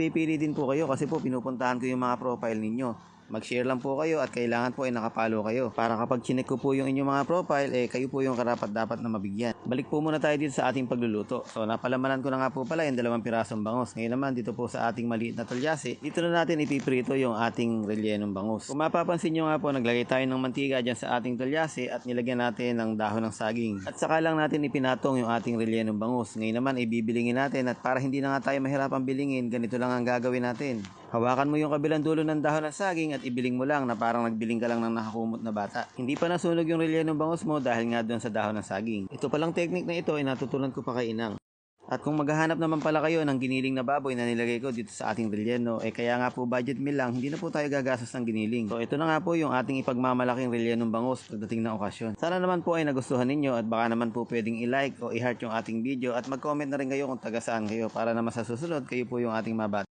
Pipili din po kayo kasi po pinupuntahan ko yung mga profile ninyo. Mag-share lang po kayo at kailangan po ay nakapalo kayo. Para kapag chinek ko po yung inyong mga profile, kayo po yung karapat-dapat na mabigyan. Balik po muna tayo dito sa ating pagluluto. So napalamanan ko na nga po pala yung 2 pirasong bangus. Ngayon naman dito po sa ating maliit na talyasi, dito na natin ipiprito yung ating rellenong bangus. Kung mapapansin nyo nga po, naglagay tayo ng mantika dyan sa ating talyasi at nilagyan natin ng dahon ng saging. At saka lang natin ipinatong yung ating rellenong bangus. Ngayon naman ibibilingin natin at para hindi na nga tayo mahirapang bilingin, ganito lang ang gagawin natin. Hawakan mo yung kabilang dulo ng dahon ng saging at ibiling mo lang na parang nagbiling ka lang ng nakakumot na bata. Hindi pa nasunog yung rellenong bangus mo dahil nga doon sa dahon ng saging. Ito palang technique na ito ay natutunan ko pa kay Inang. At kung maghahanap naman pala kayo ng giniling na baboy na nilagay ko dito sa ating relleno, kaya nga po budget meal lang, hindi na po tayo gagastos ng giniling. So ito na nga po yung ating ipagmamalaking rellenong bangus pagdating ng okasyon. Sana naman po ay nagustuhan ninyo at baka naman po pwedeng i-like o i-heart yung ating video at mag-comment na rin kayo kung taga saan kayo para naman sa susunod kayo po yung ating mabat.